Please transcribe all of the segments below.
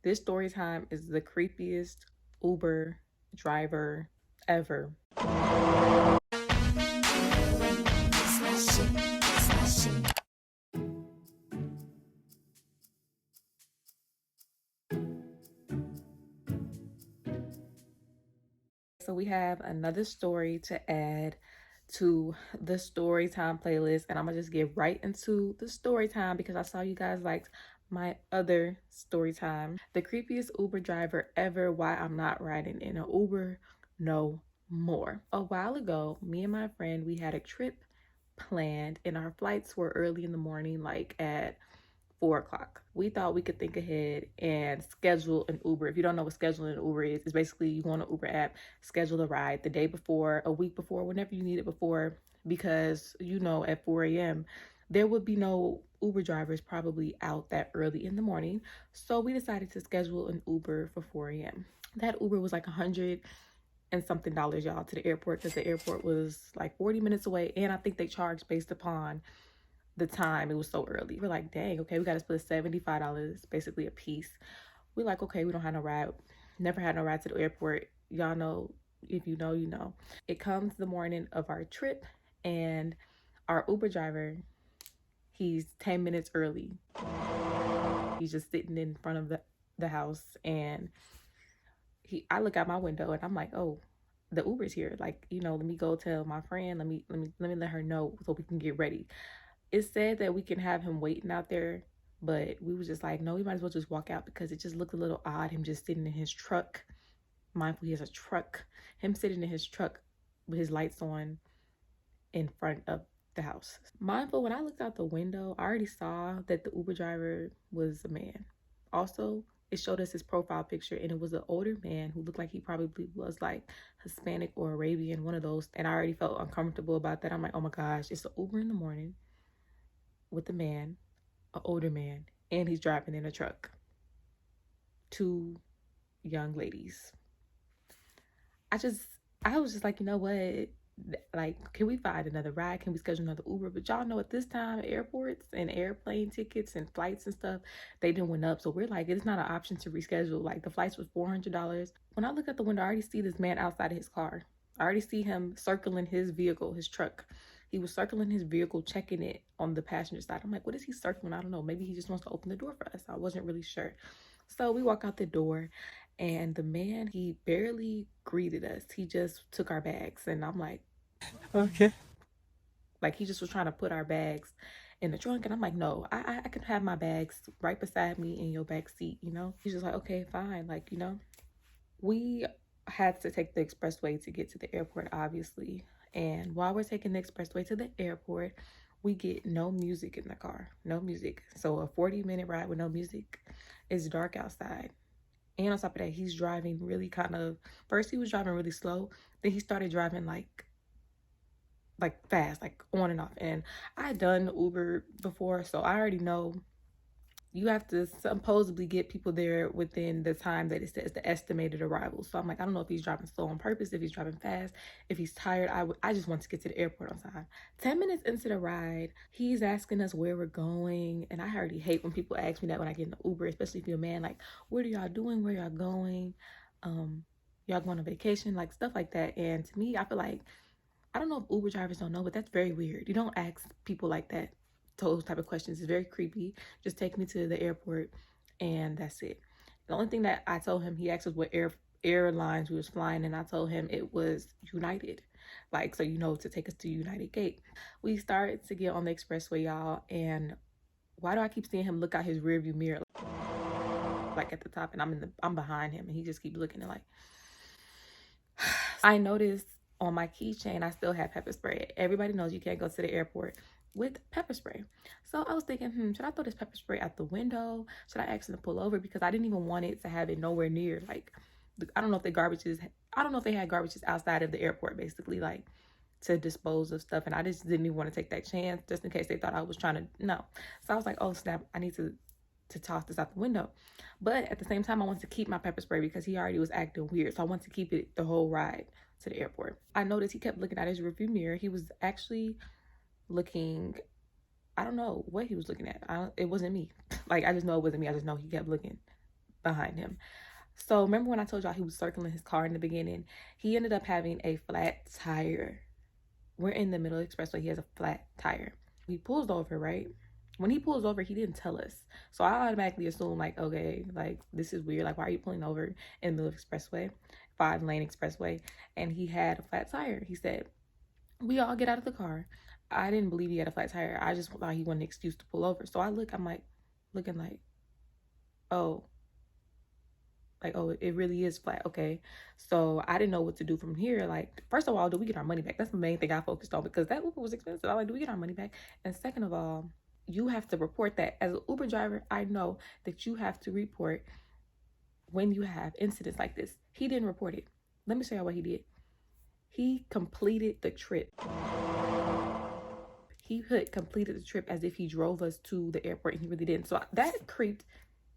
This story time is the creepiest Uber driver ever. So we have another story to add to the story time playlist, and I'm gonna just get right into the story time because I saw you guys liked my other story time. The creepiest Uber driver ever, why I'm not riding in an Uber no more. A while ago, me and my friend, we had a trip planned and our flights were early in the morning, like at 4 o'clock. We thought we could think ahead and schedule an Uber. If you don't know what scheduling an Uber is, it's basically you go on an Uber app, schedule a ride the day before, a week before, whenever you need it before, because you know at 4 a.m. there would be no Uber drivers probably out that early in the morning. So we decided to schedule an Uber for 4 a.m. That Uber was like $100 and something, y'all, to the airport because the airport was like 40 minutes away. And I think they charged based upon the time. It was so early. We're like, dang, okay, we got to split $75 basically a piece. We're like, okay, we don't have no ride. Never had no ride to the airport. Y'all know, if you know, you know. It comes the morning of our trip, and our Uber driver, he's 10 minutes early. He's just sitting in front of the house, and I look out my window and I'm like, oh, the Uber's here. Like, let me go tell my friend, let her know so we can get ready. It said that we can have him waiting out there, but we was just like, no, we might as well just walk out because it just looked a little odd, him just sitting in his truck. Mindful he has a truck. Him sitting in his truck with his lights on in front of the house. Mindful, when I looked out the window, I already saw that the Uber driver was a man. Also, it showed us his profile picture, and it was an older man who looked like he probably was like Hispanic or Arabian, one of those. And I already felt uncomfortable about that. I'm like, oh my gosh, it's an Uber in the morning with a man, an older man, and he's driving in a truck. Two young ladies. I was just like, you know what? Like, can we find another ride? Can we schedule another Uber? But y'all know at this time, airports and airplane tickets and flights and stuff, they done went up. So we're like, it's not an option to reschedule. Like, the flights was $400. When I look at the window, I already see this man outside of his car. I already see him circling his vehicle, his truck. He was circling his vehicle, checking it on the passenger side. I'm like, what is he circling? I don't know. Maybe he just wants to open the door for us. I wasn't really sure. So we walk out the door, and the man, he barely greeted us. He just took our bags. And I'm like, Okay. like he just was trying to put our bags in the trunk. And I'm like, no, I can have my bags right beside me in your back seat. He's just like, okay, fine. Like, we had to take the expressway to get to the airport, obviously. And while we're taking the expressway to the airport, we get no music in the car. No music. So a 40-minute ride with no music. It's dark outside. And on top of that, he's driving really first he was driving really slow. Then he started driving like fast, like on and off. And I had done Uber before, so I already know you have to supposedly get people there within the time that it says the estimated arrival. So I'm like, I don't know if he's driving slow on purpose, if he's driving fast, if he's tired. I just want to get to the airport on time. 10 minutes into the ride, he's asking us where we're going. And I already hate when people ask me that when I get in the Uber, especially if you're a man. Like, what are y'all doing? Where y'all going? Y'all going on vacation? Like, stuff like that. And to me, I feel like, I don't know if Uber drivers don't know, but that's very weird. You don't ask people like that those type of questions. It's very creepy. Just take me to the airport and that's it. The only thing that I told him, he asked us what airlines we was flying, and I told him it was United. Like, so to take us to United Gate. We started to get on the expressway, y'all, and why do I keep seeing him look out his rearview mirror like at the top, and I'm behind him, and he just keeps looking at like I noticed on my keychain I still have pepper spray. Everybody knows you can't go to the airport with pepper spray. So I was thinking, should I throw this pepper spray out the window? Should I ask them to pull over? Because I didn't even want it to have it nowhere near. Like, I don't know if they had garbages outside of the airport, basically, like to dispose of stuff. And I just didn't even want to take that chance just in case they thought I was trying to, no. So I was like, oh snap, I need to toss this out the window. But at the same time, I wanted to keep my pepper spray because he already was acting weird. So I wanted to keep it the whole ride to the airport. I noticed he kept looking at his rearview mirror. He was actually looking, I don't know what he was looking at. It wasn't me. Like, I just know it wasn't me. I just know he kept looking behind him. So remember when I told y'all he was circling his car in the beginning? He ended up having a flat tire. We're in the middle of the expressway. He has a flat tire. He pulls over, right? When he pulls over, he didn't tell us. So I automatically assume, like, okay, like, this is weird. Like, why are you pulling over in the middle of the expressway, 5-lane expressway? And he had a flat tire. He said, we all get out of the car. I didn't believe he had a flat tire. I just thought he wanted an excuse to pull over. So I'm like, looking oh, oh, it really is flat. Okay. So I didn't know what to do from here. Like, first of all, do we get our money back? That's the main thing I focused on, because that Uber was expensive. I'm like, do we get our money back? And second of all, you have to report that. As an Uber driver, I know that you have to report when you have incidents like this. He didn't report it. Let me show you what he did. He completed the trip. He completed the trip as if he drove us to the airport, and he really didn't. So that creeped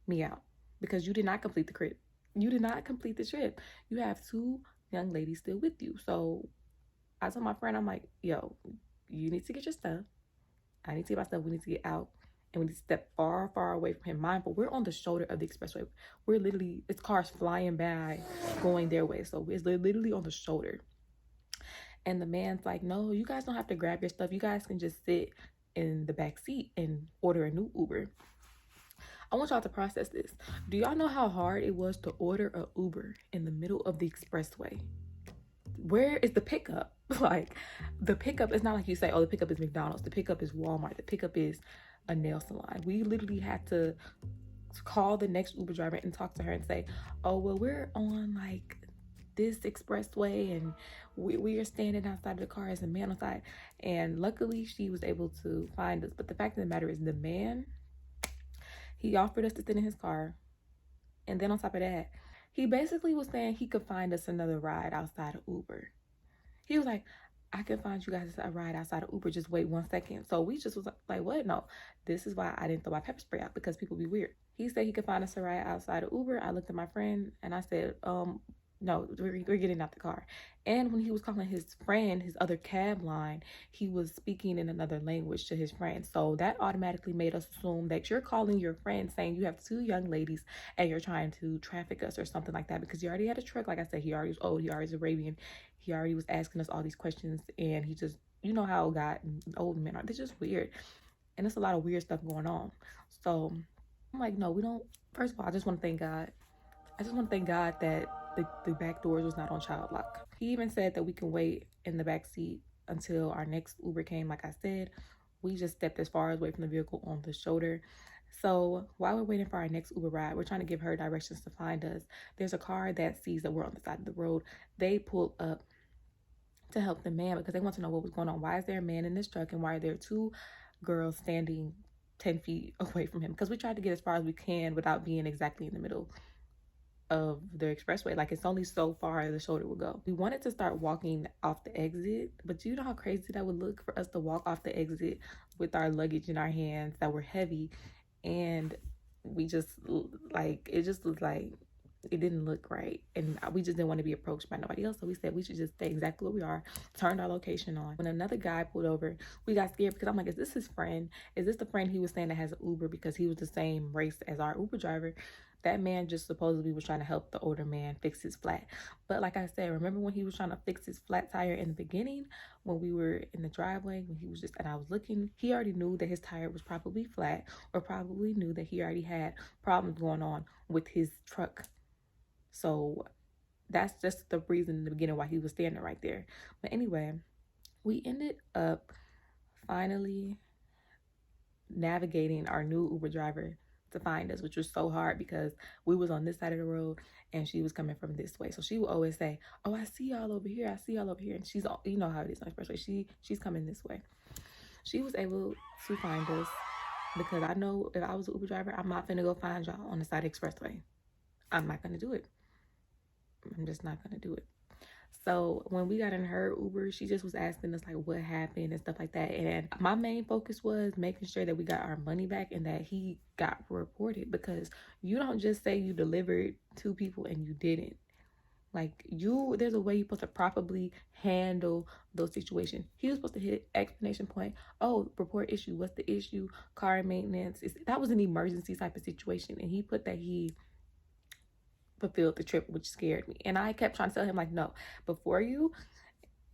me out, because you did not complete the trip. You did not complete the trip. You have 2 young ladies still with you. So I told my friend, I'm like, yo, you need to get your stuff. I need to get my stuff. We need to get out. And we need to step far, far away from him. Mindful, we're on the shoulder of the expressway. We're literally, it's cars flying by going their way. So it's literally on the shoulder. And the man's like, no, you guys don't have to grab your stuff. You guys can just sit in the back seat and order a new Uber. I want y'all to process this. Do y'all know how hard it was to order a Uber in the middle of the expressway? Where is the pickup? Like, the pickup is not like you say, oh, the pickup is McDonald's. The pickup is Walmart. The pickup is a nail salon. We literally had to call the next Uber driver and talk to her and say, oh, well, we're on like this expressway, and we are standing outside of the car as a man on side. And luckily she was able to find us. But the fact of the matter is, the man, he offered us to sit in his car. And then on top of that, he basically was saying he could find us another ride outside of Uber. He was like, I can find you guys a ride outside of Uber. Just wait 1 second. So we just was like, what? No, this is why I didn't throw my pepper spray out, because people be weird. He said he could find us a ride outside of Uber. I looked at my friend and I said, no, we're getting out the car. And when he was calling his friend, his other cab line, he was speaking in another language to his friend. So that automatically made us assume that you're calling your friend saying you have 2 young ladies and you're trying to traffic us or something like that, because you already had a truck. Like I said, he already was old. He already was Arabian. He already was asking us all these questions, and he just, you know how God and old men are. They're just weird. And there's a lot of weird stuff going on. So I'm like, no, we don't. First of all, I just want to thank God. I just want to thank God that the back doors was not on child lock. He even said that we can wait in the back seat until our next Uber came. Like I said, we just stepped as far away from the vehicle on the shoulder. So while we're waiting for our next Uber ride, we're trying to give her directions to find us. There's a car that sees that we're on the side of the road. They pull up to help the man, because they want to know what was going on. Why is there a man in this truck, and why are there 2 girls standing 10 feet away from him? Because we tried to get as far as we can without being exactly in the middle of the expressway. Like, it's only so far the shoulder would go. We wanted to start walking off the exit, but do you know how crazy that would look for us to walk off the exit with our luggage in our hands that were heavy? And we just, like, it just was like, it didn't look right, and we just didn't want to be approached by nobody else. So we said we should just stay exactly where we are, turned our location on. When another guy pulled over, we got scared, because I'm like, is this his friend? Is this the friend he was saying that has an Uber, because he was the same race as our Uber driver? That man just supposedly was trying to help the older man fix his flat. But like I said, remember when he was trying to fix his flat tire in the beginning, when we were in the driveway, when he was just, and I was looking, he already knew that his tire was probably flat, or probably knew that he already had problems going on with his truck. So that's just the reason in the beginning why he was standing right there. But anyway, we ended up finally navigating our new Uber driver to find us, which was so hard, because we was on this side of the road and she was coming from this way. So she would always say, oh, I see y'all over here. I see y'all over here. And she's, you know how it is on the expressway. She's coming this way. She was able to find us, because I know if I was an Uber driver, I'm not finna go find y'all on the side of the expressway. I'm not gonna do it. I'm just not gonna do it. So when we got in her Uber, she just was asking us like what happened and stuff like that. And my main focus was making sure that we got our money back and that he got reported, because you don't just say you delivered 2 people and you didn't. Like, there's a way you're supposed to properly handle those situations. He was supposed to hit explanation point. Oh, report issue. What's the issue? Car maintenance. That was an emergency type of situation. And he put that he fulfilled the trip, which scared me. And I kept trying to tell him, like, no, before you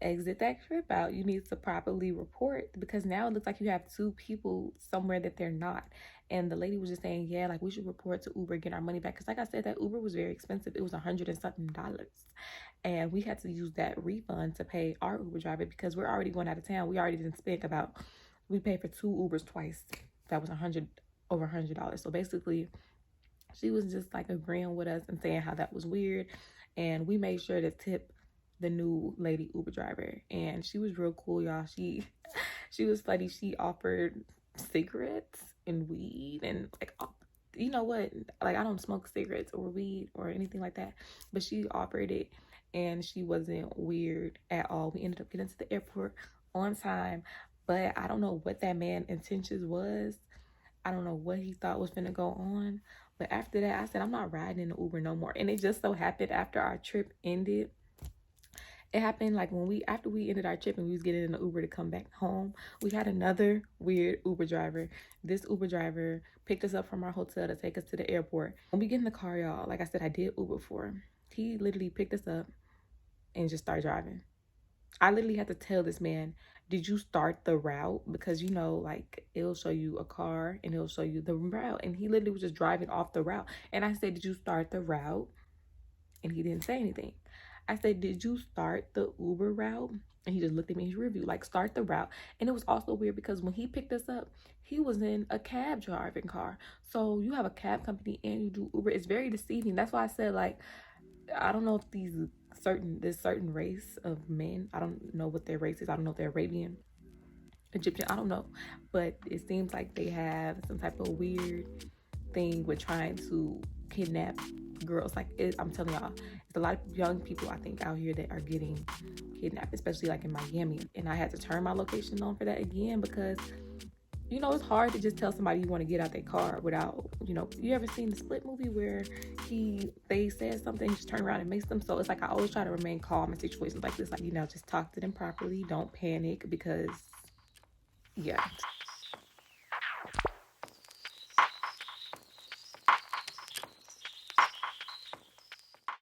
exit that trip out, you need to properly report, because now it looks like you have two people somewhere that they're not. And the lady was just saying, yeah, like we should report to Uber, get our money back, because like I said, that Uber was very expensive. It was $100 and something, and we had to use that refund to pay our Uber driver because we're already going out of town. We already didn't spend about, we paid for 2 Ubers twice. That was over $100. So basically she was just like agreeing with us and saying how that was weird, and we made sure to tip the new lady Uber driver, and she was real cool, y'all. She was funny. She offered cigarettes and weed, and like, you know what, like I don't smoke cigarettes or weed or anything like that, but she offered it, and she wasn't weird at all. We ended up getting to the airport on time, but I don't know what that man's intentions was. I don't know what he thought was gonna go on. But after that, I said, I'm not riding in the Uber no more. And it just so happened after our trip ended, it happened like after we ended our trip and we was getting in the Uber to come back home, we had another weird Uber driver. This Uber driver picked us up from our hotel to take us to the airport. When we get in the car, y'all, like I said, I did Uber for him. He literally picked us up and just started driving. I literally had to tell this man, did you start the route? Because, you know, like it'll show you a car and it'll show you the route. And he literally was just driving off the route. And I said, did you start the route? And he didn't say anything. I said, did you start the Uber route? And he just looked at me, his review, like, start the route. And it was also weird because when he picked us up, he was in a cab driving car. So you have a cab company and you do Uber. It's very deceiving. That's why I said, like, I don't know if this certain race of men, I don't know what their race is. I don't know if they're Arabian, Egyptian, I don't know. But it seems like they have some type of weird thing with trying to kidnap girls. Like, I'm telling y'all, there's a lot of young people, I think, out here that are getting kidnapped, especially like in Miami. And I had to turn my location on for that again because, you know, it's hard to just tell somebody you want to get out their car without, you know, you ever seen the Split movie where they said something, just turn around and makes them. So it's like I always try to remain calm in situations like this. Like, you know, just talk to them properly. Don't panic because, yeah.